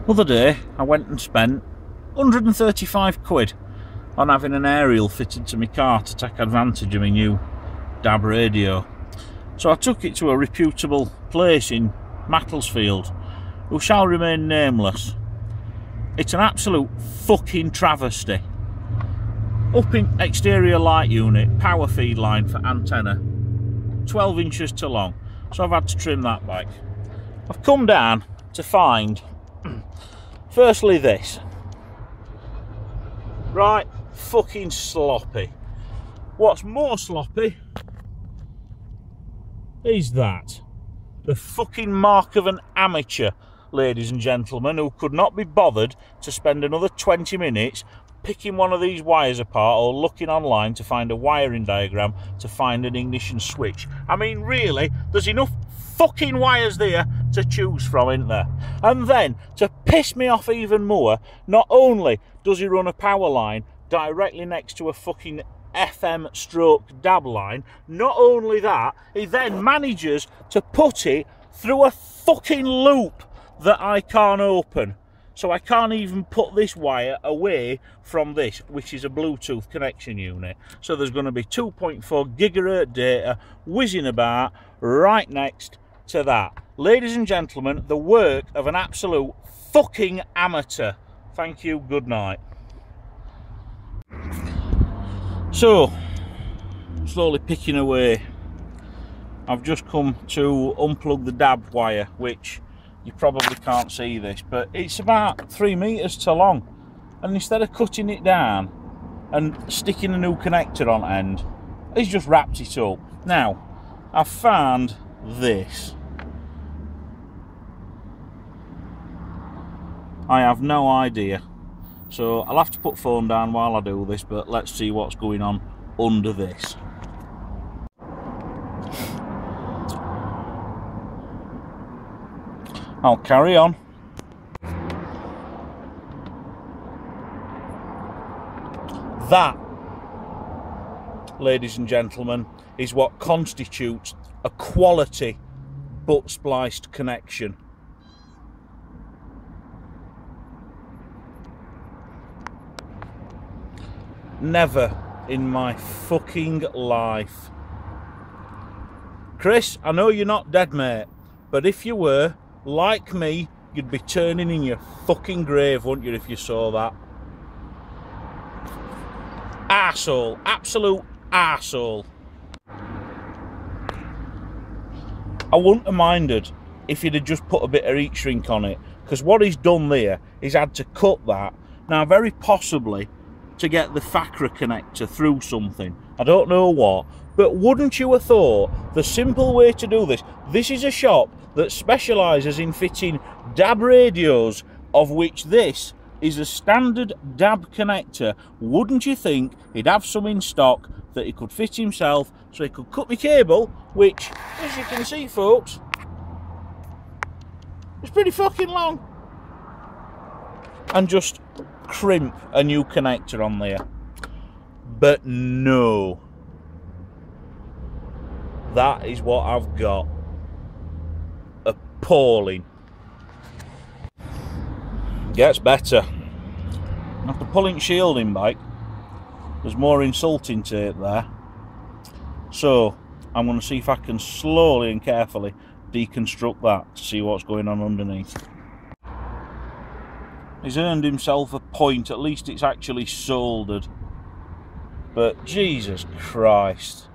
Other day I went and spent 135 quid on having an aerial fitted to my car to take advantage of my new DAB radio. So I took it to a reputable place in Macclesfield, who shall remain nameless. It's an absolute fucking travesty. Up in exterior light unit, power feed line for antenna, 12 inches too long, so I've had to trim that back. I've come down to find, firstly this, right fucking sloppy. What's more sloppy is that. The fucking mark of an amateur, ladies and gentlemen, who could not be bothered to spend another 20 minutes picking one of these wires apart or looking online to find a wiring diagram to find an ignition switch. I mean, really, there's enough fucking wires there to choose from, isn't there? And then, to piss me off even more, not only does he run a power line directly next to a fucking FM stroke DAB line, not only that, he then manages to put it through a fucking loop that I can't open. So I can't even put this wire away from this, which is a Bluetooth connection unit. So there's going to be 2.4 gigahertz data whizzing about right next to that. Ladies and gentlemen, the work of an absolute fucking amateur. Thank you, good night. So, slowly picking away, I've just come to unplug the DAB wire, which you probably can't see this, but it's about 3 meters too long, and instead of cutting it down and sticking a new connector on end, he's just wrapped it up. Now, I've found this. I have no idea, so I'll have to put phone down while I do this, but let's see what's going on under this. I'll carry on. That, ladies and gentlemen, is what constitutes a quality butt spliced connection. Never in my fucking life. Chris, I know you're not dead, mate, but if you were, like me, you'd be turning in your fucking grave, wouldn't you, if you saw that? Arsehole. Absolute arsehole. I wouldn't have minded if he'd have just put a bit of heat shrink on it, because what he's done there is had to cut that. Now, very possibly to get the FACRA connector through something. I don't know what, but wouldn't you have thought the simple way to do this? This is a shop that specialises in fitting DAB radios, of which this is a standard DAB connector. Wouldn't you think he'd have some in stock that he could fit himself, so he could cut my cable, which, as you can see, folks, is pretty fucking long, and just crimp a new connector on there. But no, that is what I've got. Appalling. Gets better. After pulling shielding back, there's more insulting tape there, so I'm going to see if I can slowly and carefully deconstruct that to see what's going on underneath. He's earned himself a point, at least it's actually soldered. But Jesus Christ,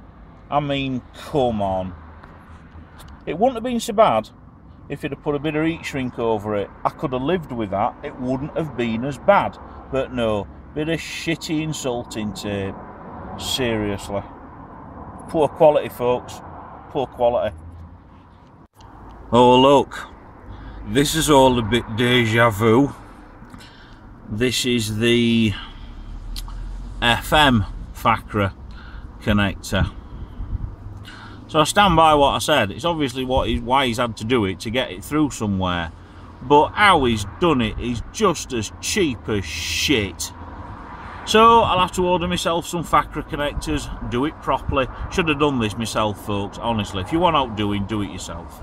I mean, come on. It wouldn't have been so bad if he'd have put a bit of heat shrink over it. I could have lived with that, it wouldn't have been as bad. But no, bit of shitty insulting tape. Seriously. Poor quality, folks. Poor quality. Oh look, this is all a bit deja vu. This is the FM FACRA connector. So I stand by what I said. It's obviously why he's had to do it, to get it through somewhere. But how he's done it is just as cheap as shit. So I'll have to order myself some FACRA connectors, do it properly. Should have done this myself, folks, honestly. If you want outdoing, do it yourself.